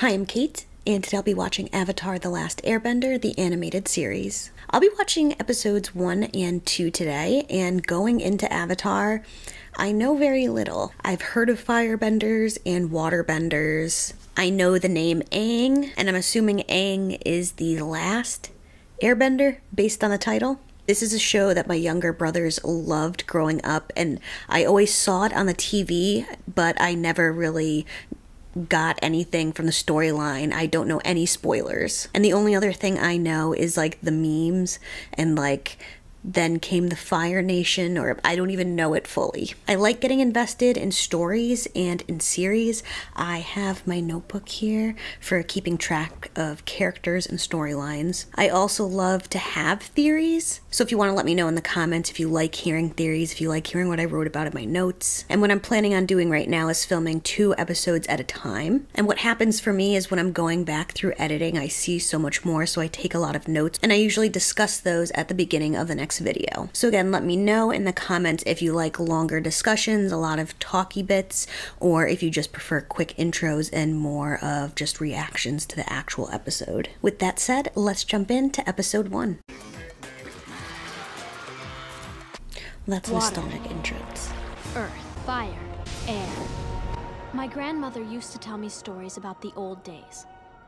Hi, I'm Kate, and today I'll be watching Avatar: The Last Airbender, the animated series. I'll be watching episodes 1 and 2 today, and going into Avatar, I know very little. I've heard of firebenders and waterbenders. I know the name Aang, and I'm assuming Aang is the last airbender based on the title. This is a show that my younger brothers loved growing up, and I always saw it on the TV, but I never really got anything from the storyline. I don't know any spoilers. And the only other thing I know is like the memes and like then came the Fire Nation, or I don't even know it fully. I like getting invested in stories and in series. I have my notebook here for keeping track of characters and storylines. I also love to have theories, so if you want to let me know in the comments if you like hearing theories, if you like hearing what I wrote about in my notes. And what I'm planning on doing right now is filming 2 episodes at a time. And what happens for me is when I'm going back through editing, I see so much more, so I take a lot of notes, and I usually discuss those at the beginning of the next video. So again, let me know in the comments if you like longer discussions, a lot of talky bits, or if you just prefer quick intros and more of just reactions to the actual episode. With that said, let's jump into episode 1. That's a nostalgic entrance. Earth, fire, air. My grandmother used to tell me stories about the old days.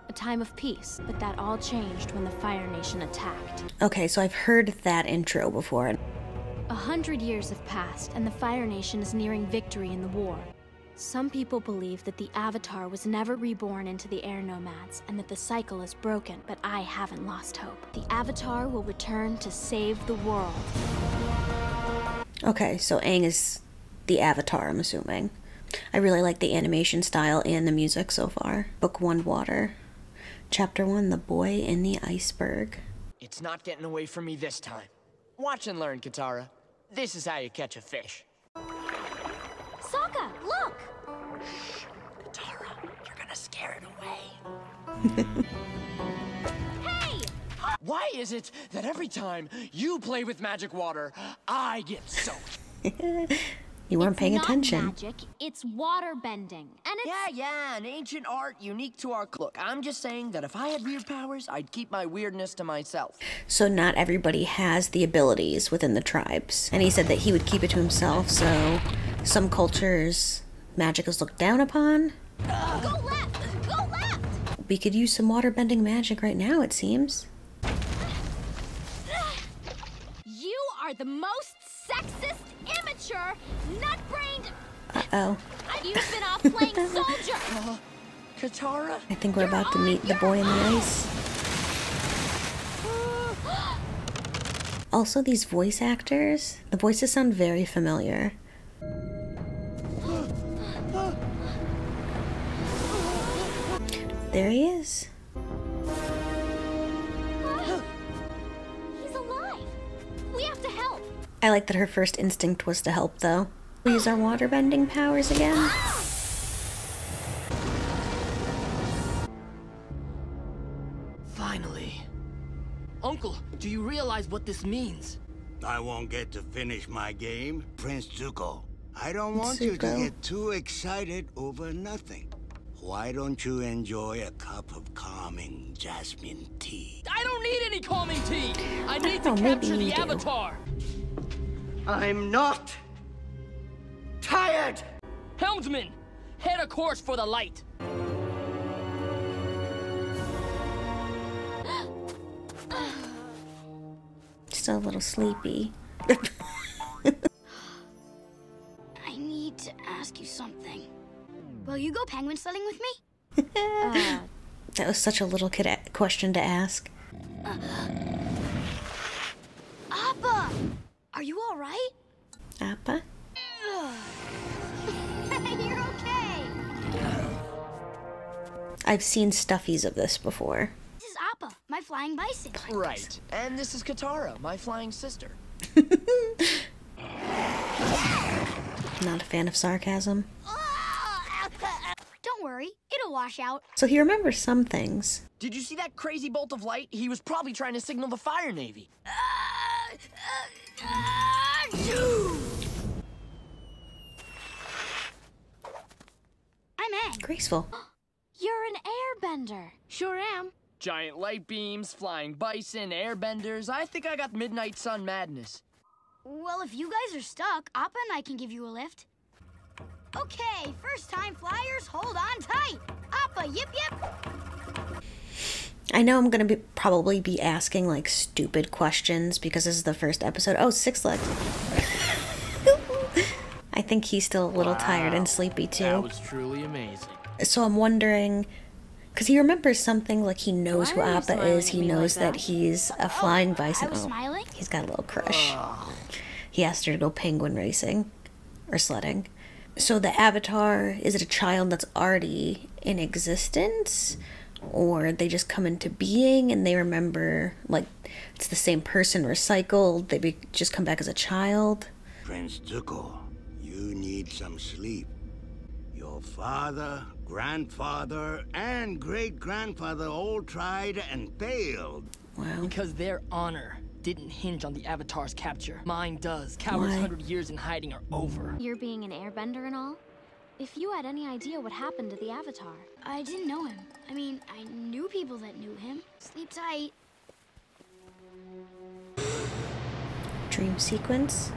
A time of peace, but that all changed when the Fire Nation attacked. Okay, so I've heard that intro before. 100 years have passed, and the Fire Nation is nearing victory in the war. Some people believe that the Avatar was never reborn into the air nomads, and that the cycle is broken, but I haven't lost hope. The Avatar will return to save the world. Okay, so Aang is the Avatar, I'm assuming. I really like the animation style and the music so far. Book 1, Water. Chapter 1, The Boy in the Iceberg. It's not getting away from me this time. Watch and learn, Katara. This is how you catch a fish. Sokka, look! Shh, Katara, you're gonna scare it away. Hey! Why is it that every time you play with magic water, I get soaked? You weren't paying attention. It's not magic, it's water bending. And it's... Yeah, an ancient art unique to our... Look, I'm just saying that if I had weird powers, I'd keep my weirdness to myself. So not everybody has the abilities within the tribes. And he said that he would keep it to himself, so some cultures, magic is looked down upon. Go left! Go left! We could use some water-bending magic right now, it seems. You are the most sexist, immature, nut-brained... Uh-oh. You've been off playing soldier! Katara? I think we're about to meet the boy in the ice. Also, these voice actors, the voices sound very familiar. There he is. He's alive! We have to help! I like that her first instinct was to help, though. We use our waterbending powers again. Finally. Uncle, do you realize what this means? I won't get to finish my game, Prince Zuko. I don't want you to Zuko. get too excited over nothing. Why don't you enjoy a cup of calming jasmine tea? I don't need any calming tea! I need to Oh, maybe capture you the do. Avatar! I'm not tired! Helmsman, head a course for the light. Still a little sleepy. I need to ask you something. Will you go penguin sledding with me? That was such a little kid question to ask. Appa! Are you all right? Appa? You're okay. I've seen stuffies of this before. This is Appa, my flying bison. Right, and this is Katara, my flying sister. Not a fan of sarcasm. Don't worry, it'll wash out. So he remembers some things. Did you see that crazy bolt of light? He was probably trying to signal the Fire Navy. I'm Aang. Graceful. You're an airbender. Sure am. Giant light beams, flying bison, airbenders. I think I got midnight sun madness. Well, if you guys are stuck, Appa and I can give you a lift. Okay, first time flyers, hold on tight. Appa, yip yip. I know I'm gonna probably be asking like stupid questions because this is the first episode. Oh, six legs. I think he's still a little tired and sleepy too. That was truly amazing. So I'm wondering, because he remembers something, like he knows who Appa is. He knows that he's a flying bison. I was smiling? He's got a little crush. He asked her to go penguin racing or sledding. So the avatar, is it a child that's already in existence? Or they just come into being and they remember, like, it's the same person recycled, they just come back as a child? Prince Zuko, you need some sleep. Your father, grandfather, and great-grandfather all tried and failed. Wow. Because their honor didn't hinge on the Avatar's capture. Mine does. Cowards' 100 years in hiding are over. You're being an airbender and all? If you had any idea what happened to the Avatar. I didn't know him. I mean, I knew people that knew him. Sleep tight. Dream sequence?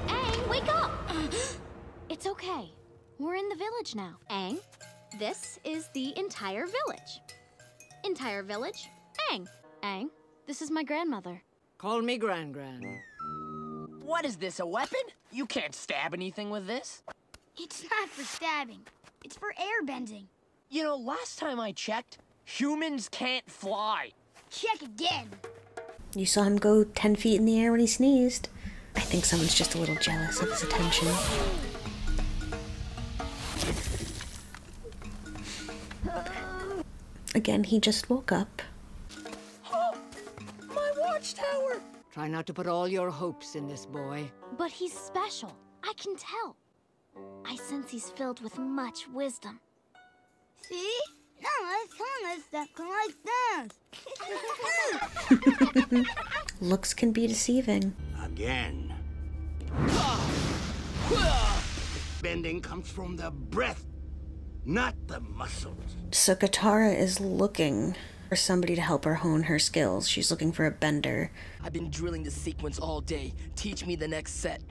Aang, wake up! It's okay. We're in the village now. Aang, this is the entire village. Entire village, Aang. Aang, this is my grandmother. Call me Gran-Gran. What is this, a weapon? You can't stab anything with this. It's not for stabbing. It's for airbending. You know, last time I checked, humans can't fly. Check again. You saw him go 10 feet in the air when he sneezed. I think someone's just a little jealous of his attention. Again, he just woke up. Oh, my watchtower! Try not to put all your hopes in this boy. But he's special. I can tell. I sense he's filled with much wisdom. See? Now like this. Looks can be deceiving. Again. Bending comes from the breath, not the muscles. So Katara is looking for somebody to help her hone her skills. She's looking for a bender. I've been drilling this sequence all day. Teach me the next set.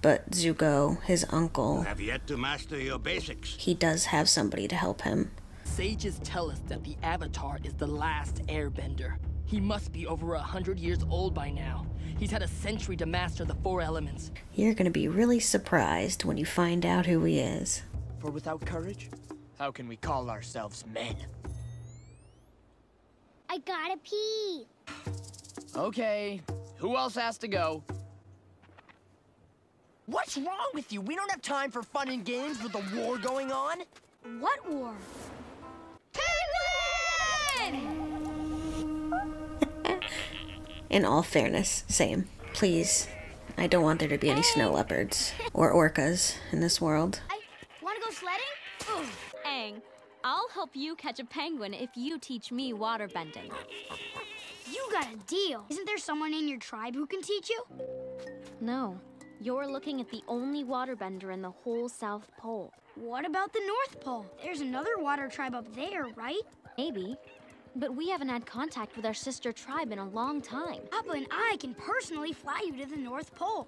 But Zuko, his uncle, You have yet to master your basics. he does have somebody to help him. Sages tell us that the Avatar is the last airbender. He must be over 100 years old by now. He's had a century to master the 4 elements. You're gonna be really surprised when you find out who he is. For without courage, how can we call ourselves men? I gotta pee. Okay, who else has to go? What's wrong with you? We don't have time for fun and games with a war going on. What war? In all fairness, same. Please, I don't want there to be any snow leopards or orcas in this world. Wanna go sledding? Aang, I'll help you catch a penguin if you teach me waterbending. You got a deal. Isn't there someone in your tribe who can teach you? No, you're looking at the only waterbender in the whole South Pole. What about the North Pole? There's another water tribe up there, right? Maybe, but we haven't had contact with our sister tribe in a long time. Appa and I can personally fly you to the North Pole.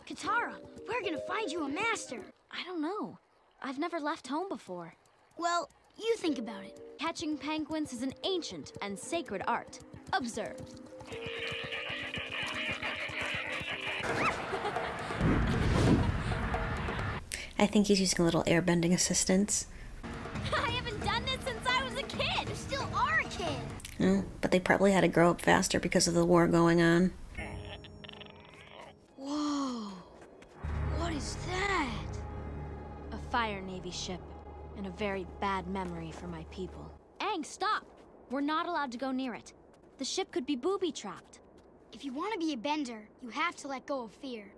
Katara, we're gonna find you a master. I don't know. I've never left home before. Well, you think about it. Catching penguins is an ancient and sacred art. Observe. I think he's using a little airbending assistance. I haven't done this since I was a kid. You still are a kid. Oh, but they probably had to grow up faster because of the war going on. Whoa. What is that? A Fire Navy ship, and a very bad memory for my people. Aang, stop! We're not allowed to go near it. The ship could be booby-trapped. If you want to be a bender, you have to let go of fear.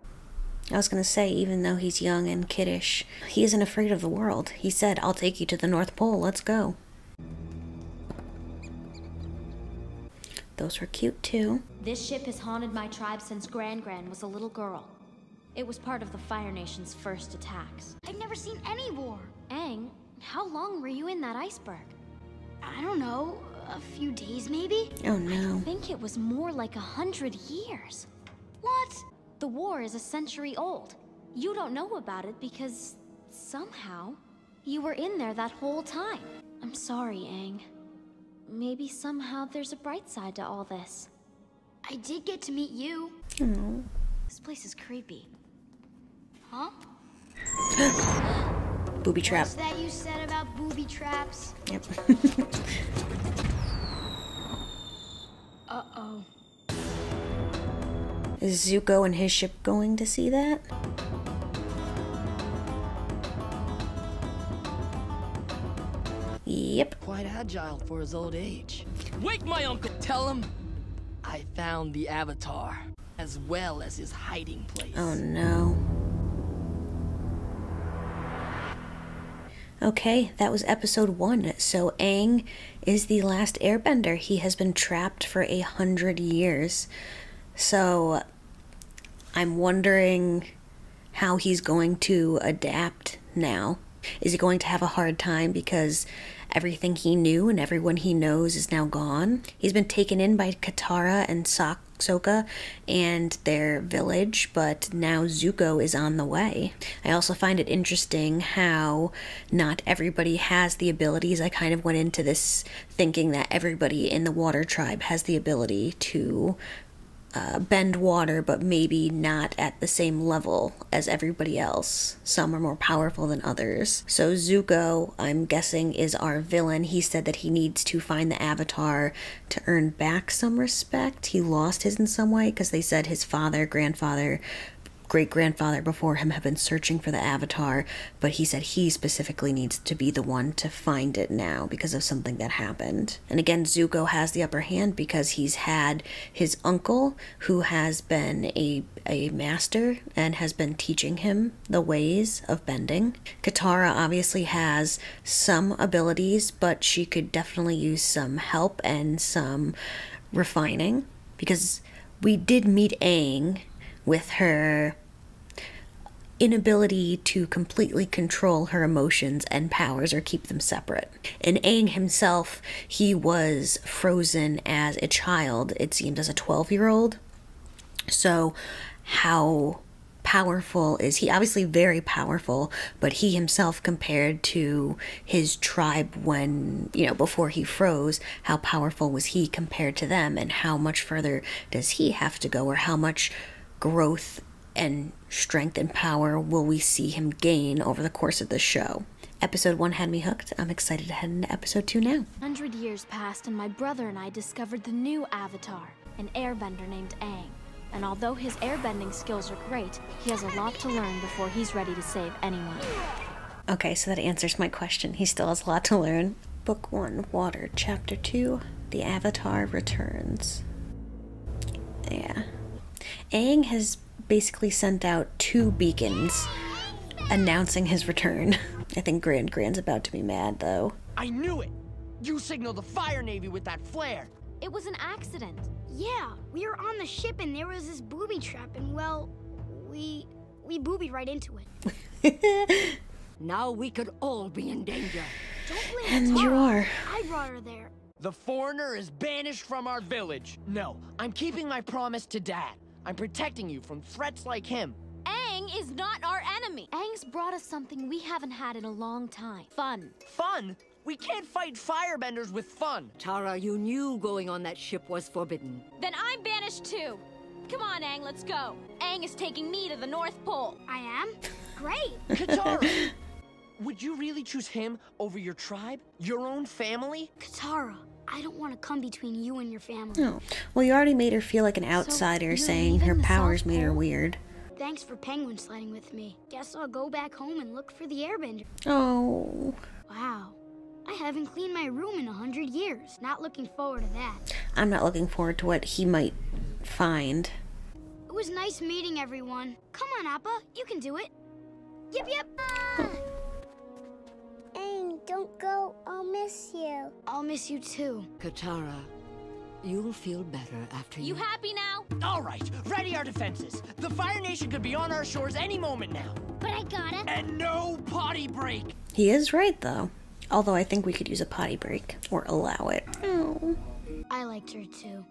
I was gonna say, even though he's young and kiddish, he isn't afraid of the world. He said, I'll take you to the North Pole, let's go. Those were cute too. This ship has haunted my tribe since Gran-Gran was a little girl. It was part of the Fire Nation's first attacks. I've never seen any war. Aang, how long were you in that iceberg? I don't know, a few days maybe? Oh no. I think it was more like 100 years. What? The war is a century old. You don't know about it because somehow you were in there that whole time. I'm sorry, Aang. Maybe somehow there's a bright side to all this. I did get to meet you. Oh. This place is creepy. Huh? Booby trap. What's that you said about booby traps? Yep. Uh-oh. Is Zuko and his ship going to see that? Yep. Quite agile for his old age. Wake my uncle! Tell him I found the Avatar, as well as his hiding place. Oh no. Okay, that was episode 1. So Aang is the last airbender. He has been trapped for 100 years. So I'm wondering how he's going to adapt now. Is he going to have a hard time because everything he knew and everyone he knows is now gone? He's been taken in by Katara and Sokka and their village, but now Zuko is on the way. I also find it interesting how not everybody has the abilities. I kind of went into this thinking that everybody in the Water Tribe has the ability to bend water, but maybe not at the same level as everybody else. Some are more powerful than others. So Zuko, I'm guessing, is our villain. He said that he needs to find the Avatar to earn back some respect. He lost his in some way because they said his father, grandfather, great-grandfather before him have been searching for the Avatar, but he said he specifically needs to be the one to find it now because of something that happened. And again, Zuko has the upper hand because he's had his uncle who has been a master and has been teaching him the ways of bending. Katara obviously has some abilities, but she could definitely use some help and some refining, because we did meet Aang with her inability to completely control her emotions and powers or keep them separate. And Aang himself, he was frozen as a child, it seemed, as a 12-year-old. So how powerful is he? Obviously very powerful, but he himself, compared to his tribe when, before he froze, how powerful was he compared to them, and how much further does he have to go, or how much growth and strength and power will we see him gain over the course of the show? Episode 1 had me hooked. I'm excited to head into episode 2 now. 100 years passed and my brother and I discovered the new Avatar, an airbender named Aang. And although his airbending skills are great, he has a lot to learn before he's ready to save anyone. Okay, so that answers my question. He still has a lot to learn. Book 1, Water, Chapter 2, The Avatar Returns. Yeah. Aang has basically sent out 2 beacons announcing his return. I think Grand's about to be mad, though. I knew it! You signaled the Fire Navy with that flare! It was an accident. Yeah, we were on the ship and there was this booby trap and, well, we boobied right into it. Now we could all be in danger. Don't blame And Tara. you are. I brought her there. The foreigner is banished from our village. No, I'm keeping my promise to Dad. I'm protecting you from threats like him. Aang is not our enemy. Aang's brought us something we haven't had in a long time. Fun. Fun? We can't fight firebenders with fun. Tara, you knew going on that ship was forbidden. Then I'm banished too. Come on, Aang, let's go. Aang is taking me to the North Pole. I am? Great. Katara! Would you really choose him over your tribe? Your own family? Katara, I don't want to come between you and your family. No. Well, you already made her feel like an outsider, you're saying her leaving the powers South made her Pole? weird. Thanks for penguin sledding with me. Guess I'll go back home and look for the airbender. Oh. Wow. I haven't cleaned my room in 100 years. Not looking forward to that. I'm not looking forward to what he might find. It was nice meeting everyone. Come on, Appa. You can do it. Yep, yep. Aang, don't go. I'll miss you. I'll miss you too. Katara, You'll feel better after You happy now? All right, ready our defenses. The Fire Nation could be on our shores any moment now. But I gotta. And no potty break. He is right, though. Although I think we could use a potty break. Or allow it. Oh. I liked her too.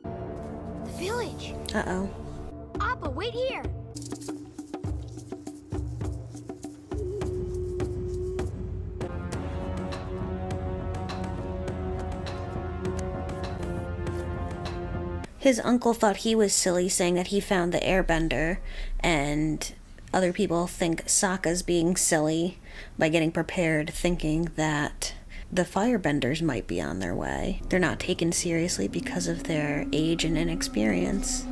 The village. Uh-oh. Appa, wait here. His uncle thought he was silly, saying that he found the Airbender, and other people think Sokka's being silly by getting prepared, thinking that the Firebenders might be on their way. They're not taken seriously because of their age and inexperience.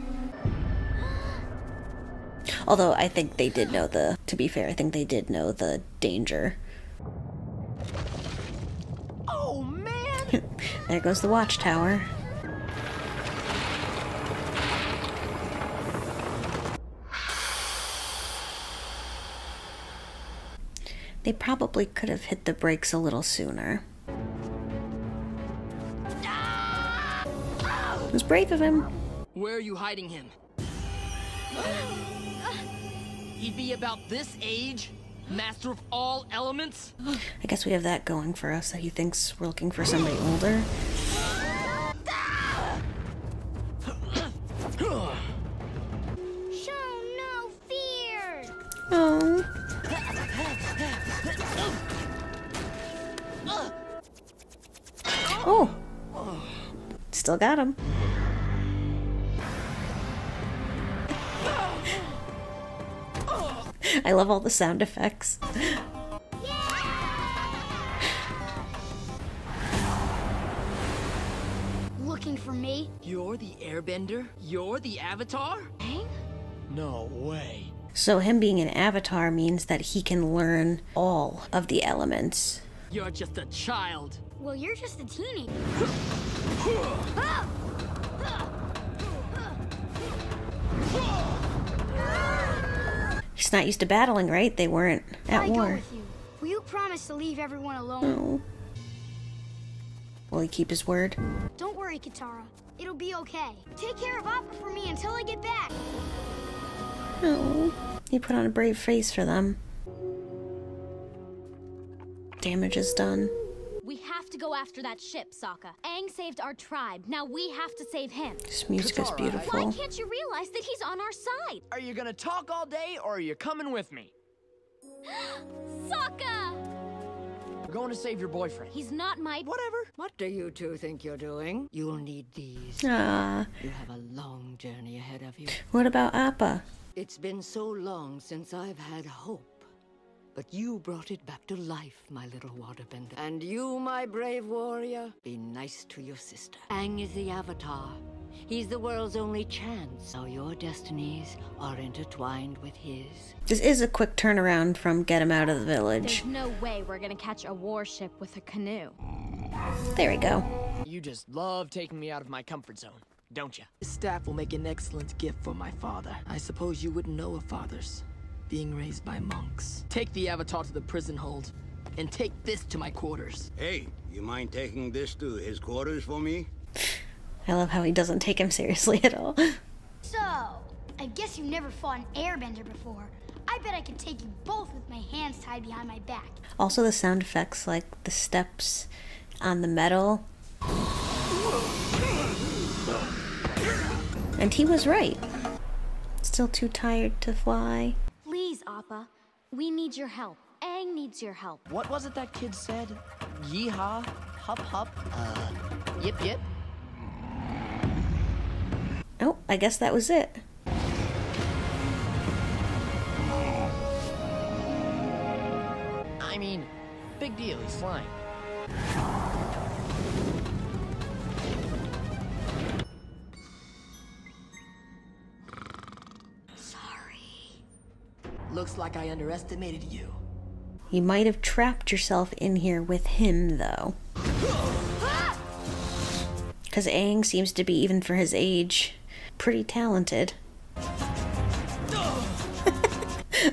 Although I think they did know to be fair, I think they did know the danger. Oh, man! There goes the watchtower. They probably could have hit the brakes a little sooner. It was brave of him. Where are you hiding him? He'd be about this age? Master of all elements? I guess we have that going for us, that he thinks we're looking for somebody older. Show no fear. Oh. Oh. Still got him. I love all the sound effects. Looking for me? You're the Airbender? You're the Avatar? Aang? No way. So him being an avatar means that he can learn all of the elements. You're just a child. Well, you're just a teenager. He's not used to battling, right? They weren't at I go war. with you. Will you promise to leave everyone alone? Oh. Will he keep his word? Don't worry, Katara. It'll be okay. Take care of Appa for me until I get back. Oh. He put on a brave face for them. Damage is done. We have to go after that ship, Sokka. Aang saved our tribe. Now we have to save him. This music is Katara, beautiful. Why can't you realize that he's on our side? Are you gonna talk all day, or are you coming with me? Sokka! We're going to save your boyfriend. He's not my... Whatever. What do you two think you're doing? You'll need these. Ah. You have a long journey ahead of you. What about Appa? It's been so long since I've had hope. But you brought it back to life, my little waterbender. And you, my brave warrior, be nice to your sister. Aang is the Avatar. He's the world's only chance. Now your destinies are intertwined with his. This is a quick turnaround from get him out of the village. There's no way we're gonna catch a warship with a canoe. There we go. You just love taking me out of my comfort zone, don't you? This staff will make an excellent gift for my father. I suppose you wouldn't know of fathers, being raised by monks. Take the Avatar to the prison hold, and take this to my quarters. Hey, you mind taking this to his quarters for me? I love how he doesn't take him seriously at all. So, I guess you've never fought an airbender before. I bet I could take you both with my hands tied behind my back. Also the sound effects, like the steps on the metal. And he was right. Still too tired to fly. Please, Appa. We need your help. Aang needs your help. What was it that kid said? Yeehaw, hup hup, yip yip. Oh, I guess that was it. I mean, big deal, he's flying. Sorry. Looks like I underestimated you. You might have trapped yourself in here with him, though. Because Aang seems to be, even for his age, pretty talented.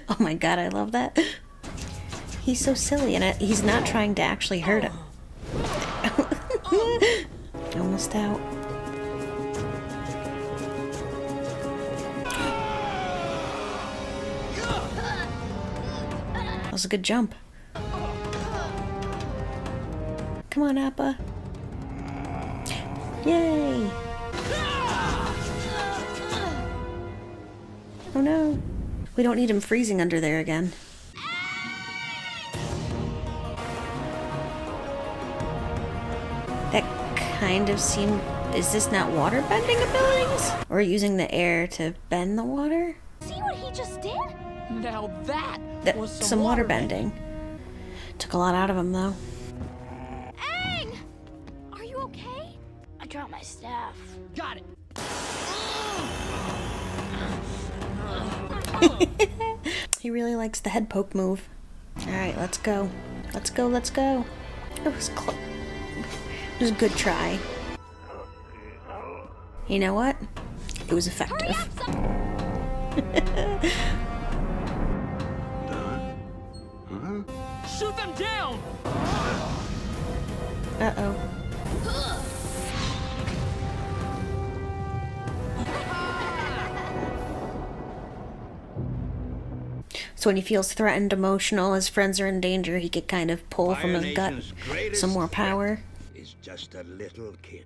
Oh my god, I love that. He's so silly, and he's not trying to actually hurt him. Almost out. That was a good jump. Come on, Appa. Yay! Oh no. We don't need him freezing under there again. That kind of seemed... Is this not water bending abilities? Or using the air to bend the water? See what he just did? Now that was some water bending. Took a lot out of him though. Aang! Are you okay? I dropped my staff. Got it. He really likes the head poke move. Alright, let's go. Let's go, let's go. It was close. It was a good try. You know what? It was effective. Shoot them down! Uh-oh. So when he feels threatened, emotional, his friends are in danger, he could kind of pull from his gut some more power. Is just a little kid.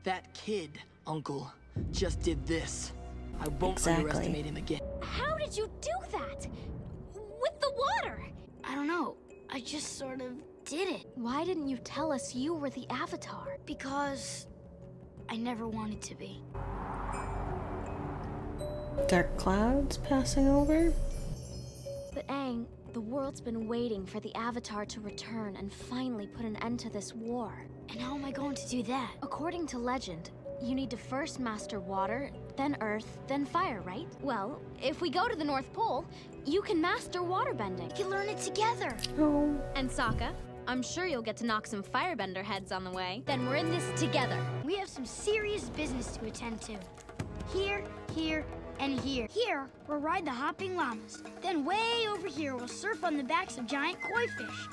That kid, Uncle, just did this. I won't underestimate him again. How did you do that? With the water? I don't know. I just sort of did it. Why didn't you tell us you were the Avatar? Because I never wanted to be. Dark clouds passing over? But Aang, the world's been waiting for the Avatar to return and finally put an end to this war. And how am I going to do that? According to legend, you need to first master water, then earth, then fire, right? Well, if we go to the North Pole, you can master waterbending. We can learn it together. Oh. And Sokka, I'm sure you'll get to knock some firebender heads on the way. Then we're in this together. We have some serious business to attend to. Here, here, and here. Here, we'll ride the hopping llamas. Then way over here, we'll surf on the backs of giant koi fish.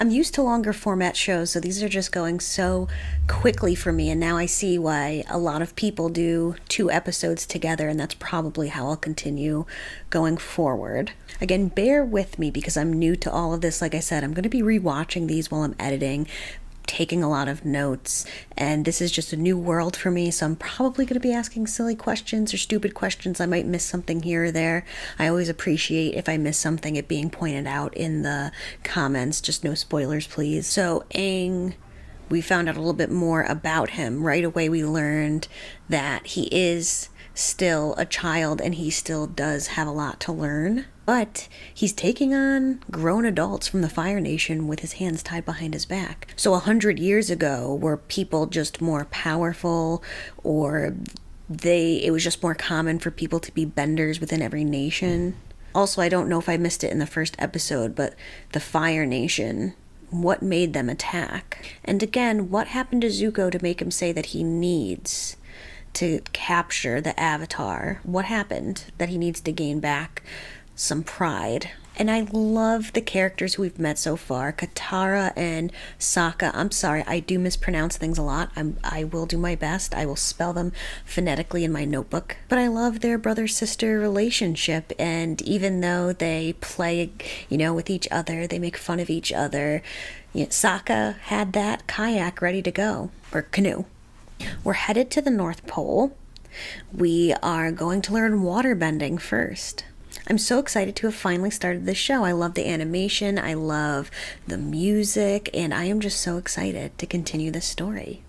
I'm used to longer format shows, so these are just going so quickly for me, and now I see why a lot of people do 2 episodes together, and that's probably how I'll continue going forward. Again, bear with me because I'm new to all of this. Like I said, I'm going to be rewatching these while I'm editing, taking a lot of notes, and this is just a new world for me, so I'm probably going to be asking silly questions or stupid questions. I might miss something here or there. I always appreciate if I miss something, it being pointed out in the comments. Just no spoilers, please. So Aang, we found out a little bit more about him. Right away we learned that he is still a child and he still does have a lot to learn. But he's taking on grown adults from the Fire Nation with his hands tied behind his back. So 100 years ago, were people just more powerful, or it was just more common for people to be benders within every nation? Also, I don't know if I missed it in the first episode, but the Fire Nation, what made them attack? And again, what happened to Zuko to make him say that he needs to capture the Avatar? What happened that he needs to gain back some pride? And I love the characters we've met so far, Katara and Sokka. I'm sorry, I do mispronounce things a lot. I will do my best. I will spell them phonetically in my notebook. But I love their brother-sister relationship, and even though they play, with each other, they make fun of each other. Sokka had that kayak ready to go, or canoe. We're headed to the North Pole. We are going to learn waterbending first. I'm so excited to have finally started this show. I love the animation, I love the music, and I am just so excited to continue this story.